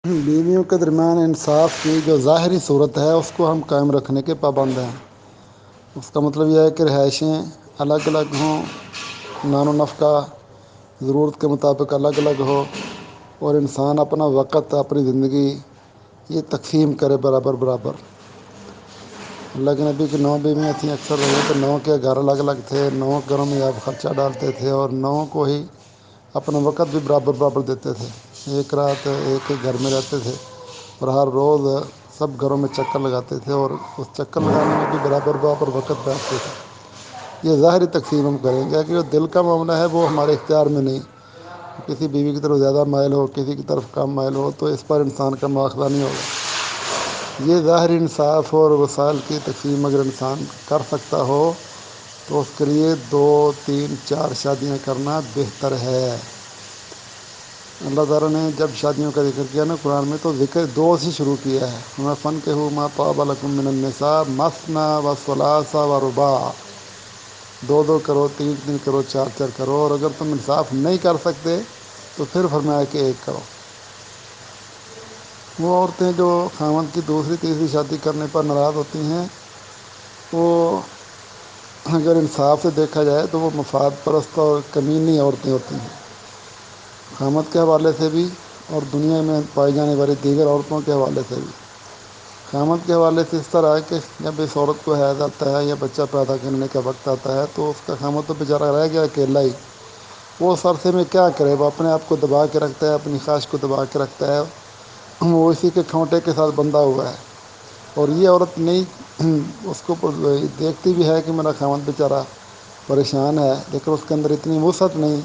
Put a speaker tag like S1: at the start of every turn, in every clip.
S1: بیویوں کے درمیان انصاف کی جو ظاہری صورت ہے اس کو ہم قائم رکھنے کے پابند ہیں۔ اس کا مطلب یہ ہے کہ رہائشیں الگ الگ ہوں، نان و نفقہ ضرورت کے مطابق الگ الگ ہو، اور انسان اپنا وقت اپنی زندگی یہ تقسیم کرے برابر برابر۔ اللہ کے نبی کی 9 بیویاں تھیں، اکثر رہے تو 9 کے گھر الگ الگ تھے، 9 گھروں میں آپ خرچہ ڈالتے تھے اور 9 کو ہی اپنا وقت بھی برابر برابر دیتے تھے۔ ایک رات ایک گھر میں رہتے تھے اور ہر روز سب گھروں میں چکر لگاتے تھے اور اس چکر لگانے میں بھی برابر برابر وقت بیٹھتے تھے۔ یہ ظاہری تقسیم ہم کریں گے کہ جو دل کا معاملہ ہے وہ ہمارے اختیار میں نہیں، کسی بیوی کی طرف زیادہ مائل ہو، کسی کی طرف کم مائل ہو تو اس پر انسان کا مواخذہ نہیں ہوگا۔ یہ ظاہری انصاف اور وسائل کی تقسیم اگر انسان کر سکتا ہو تو اس کے لیے 2 3 4 شادیاں کرنا بہتر ہے۔ اللہ تعالیٰ نے جب شادیوں کا ذکر کیا نا قرآن میں تو ذکر 2 سے شروع کیا ہے، فَانكِحُوا مَا طَابَ لَكُم مِّنَ النِّسَاءِ مَثْنَىٰ وَثُلَاثَ وَرُبَاعَ، 2 کرو، 3 کرو، 4 کرو، اور اگر تم انصاف نہیں کر سکتے تو پھر فرمایا کہ 1 کرو۔ وہ عورتیں جو خاوند کی دوسری تیسری شادی کرنے پر ناراض ہوتی ہیں، وہ اگر انصاف سے دیکھا جائے تو وہ مفاد پرست اور کمینی عورتیں ہوتی ہیں، خاوند کے حوالے سے بھی اور دنیا میں پائی جانے والی دیگر عورتوں کے حوالے سے بھی۔ خاوند کے حوالے سے اس طرح ہے کہ جب اس عورت کو حیض آتا ہے یا بچہ پیدا کرنے کا وقت آتا ہے تو اس کا خاوند تو بیچارہ رہ گیا اکیلا ہی، وہ اس عرصے میں کیا کرے؟ وہ اپنے آپ کو دبا کے رکھتا ہے، اپنی خواہش کو دبا کے رکھتا ہے، وہ اسی کے کھونٹے کے ساتھ بندھا ہوا ہے۔ اور یہ عورت نہیں اس کو دیکھتی بھی ہے کہ میرا خاوند بیچارہ پریشان ہے، لیکن اس کے اندر اتنی وسعت نہیں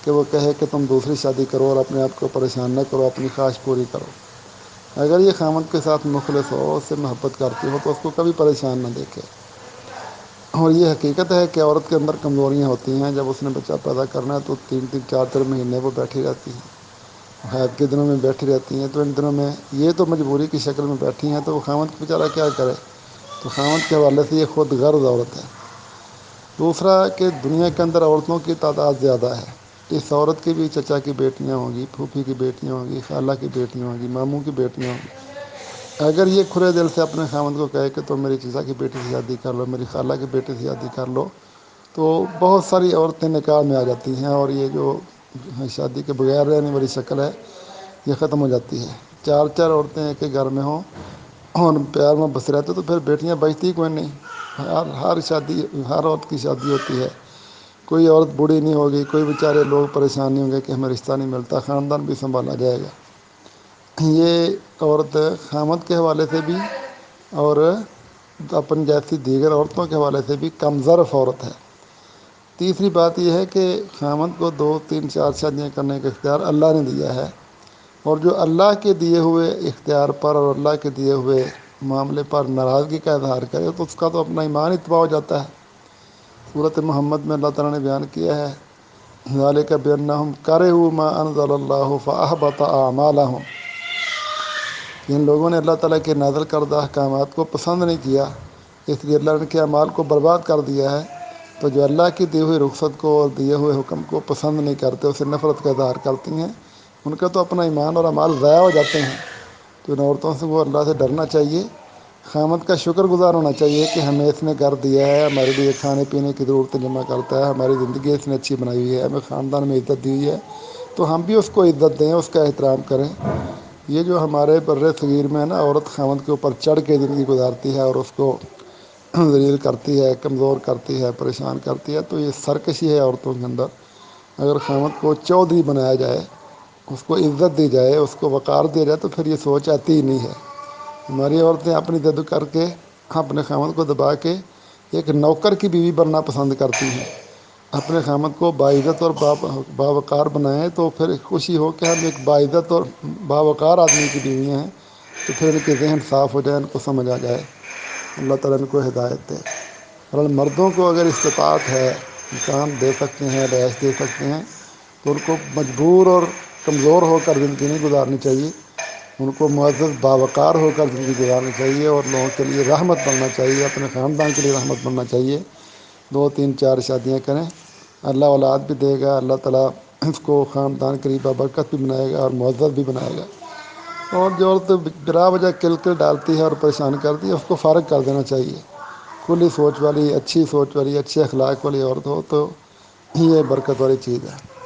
S1: کہ وہ کہے کہ تم دوسری شادی کرو اور اپنے آپ کو پریشان نہ کرو، اپنی خواہش پوری کرو۔ اگر یہ خاوند کے ساتھ مخلص ہو، اس سے محبت کرتی ہو تو اس کو کبھی پریشان نہ دیکھے۔ اور یہ حقیقت ہے کہ عورت کے اندر کمزوریاں ہوتی ہیں، جب اس نے بچہ پیدا کرنا ہے تو 3 مہینے وہ بیٹھی رہتی ہیں، حیض کے دنوں میں بیٹھی رہتی ہیں، تو ان دنوں میں یہ تو مجبوری کی شکل میں بیٹھی ہیں، تو وہ خاوند بیچارہ کیا کرے؟ تو خاوند کے حوالے سے یہ خود غرض عورت ہے۔ دوسرا کہ دنیا کے اندر عورتوں کی تعداد زیادہ ہے، اس عورت کی بھی چچا کی بیٹیاں ہوں گی، پھوپھی کی بیٹیاں ہوں گی، خالہ کی بیٹیاں ہوں گی، ماموں کی بیٹیاں ہوں گی۔ اگر یہ کھلے دل سے اپنے خاوند کو کہے کہ تم میری چچا کی بیٹی سے شادی کر لو، میری خالہ کی بیٹی سے شادی کر لو، تو بہت ساری عورتیں نکاح میں آ جاتی ہیں اور یہ جو شادی کے بغیر رہنے والی شکل ہے یہ ختم ہو جاتی ہے۔ 4 عورتیں ایک ہی گھر میں ہوں اور پیار میں بس رہتے تو پھر بیٹیاں بچتی کوئی نہیں۔ ہر عورت کی شادی ہوتی ہے، کوئی عورت بوڑھی نہیں ہوگی، کوئی بیچارے لوگ پریشان نہیں ہوں گے کہ ہمیں رشتہ نہیں ملتا، خاندان بھی سنبھالا جائے گا۔ یہ عورت خاوند کے حوالے سے بھی اور اپن جیسی دیگر عورتوں کے حوالے سے بھی کم ظرف عورت ہے۔ تیسری بات یہ ہے کہ خاوند کو 2 3 4 شادیاں کرنے کا اختیار اللہ نے دیا ہے، اور جو اللہ کے دیے ہوئے اختیار پر اور اللہ کے دیے ہوئے معاملے پر ناراضگی کا اظہار کرے تو اس کا تو اپنا ایمان ہی تباہ ہو جاتا ہے۔ سورۃ محمد میں اللہ تعالیٰ نے بیان کیا ہے ذَلِكَ بِأَنَّهُمْ كَرِهُوا مَا أَنزَلَ اللَّهُ فَأَحْبَطَ أَعْمَالَهُمْ، ان لوگوں نے اللہ تعالیٰ کے نازل کردہ احکامات کو پسند نہیں کیا، اس لیے اللہ نے ان کے اعمال کو برباد کر دیا ہے۔ تو جو اللہ کی دی ہوئی رخصت کو اور دیے ہوئے حکم کو پسند نہیں کرتے، اسے نفرت کا اظہار کرتی ہیں، ان کا تو اپنا ایمان اور اعمال ضائع ہو جاتے ہیں۔ تو ان عورتوں سے وہ اللہ سے ڈرنا چاہیے، خاوند کا شکر گزار ہونا چاہیے کہ ہمیں اس نے گھر دیا ہے، ہمارے لیے کھانے پینے کی ضرورتیں جمع کرتا ہے، ہماری زندگی اس نے اچھی بنائی ہوئی ہے، ہمیں خاندان میں عزت دی ہوئی ہے، تو ہم بھی اس کو عزت دیں، اس کا احترام کریں۔ یہ جو ہمارے بر صغیر میں ہے نا، عورت خاوند کے اوپر چڑھ کے زندگی گزارتی ہے اور اس کو ذلیل کرتی ہے، کمزور کرتی ہے، پریشان کرتی ہے، تو یہ سرکشی ہے عورتوں کے اندر۔ اگر خاوند کو چودھری بنایا جائے، اس کو عزت دی جائے، اس کو وقار دیا جائے تو پھر یہ سوچ آتی ہی نہیں ہے۔ ہماری عورتیں اپنی ضد کر کے اپنے خاوند کو دبا کے ایک نوکر کی بیوی بننا پسند کرتی ہیں۔ اپنے خاوند کو باعزت اور باوقار بنائیں تو پھر خوشی ہو کہ ہم ایک باعزت اور باوقار آدمی کی بیویاں ہیں، تو پھر ان کے ذہن صاف ہو جائے، ان کو سمجھ آ جائے۔ اللہ تعالیٰ ان کو ہدایت دے۔ اور مردوں کو اگر استطاعت ہے، مکان دے سکتے ہیں، رہائش دے سکتے ہیں، تو ان کو مجبور اور کمزور ہو کر زندگی نہیں گزارنی چاہیے، ان کو معزز باوقار ہو کر زندگی گزارنی چاہیے اور لوگوں کے لیے رحمت بننا چاہیے، اپنے خاندان کے لیے رحمت بننا چاہیے۔ 2 3 4 شادیاں کریں، اللہ اولاد بھی دے گا، اللہ تعالیٰ اس کو خاندان کے لیے بابرکت بھی بنائے گا اور معزز بھی بنائے گا۔ اور جو عورت بلا وجہ کل کل ڈالتی ہے اور پریشان کرتی ہے اس کو فارغ کر دینا چاہیے۔ کھلی سوچ والی، اچھی سوچ والی، اچھے اخلاق والی عورت ہو تو یہ برکت والی چیز ہے۔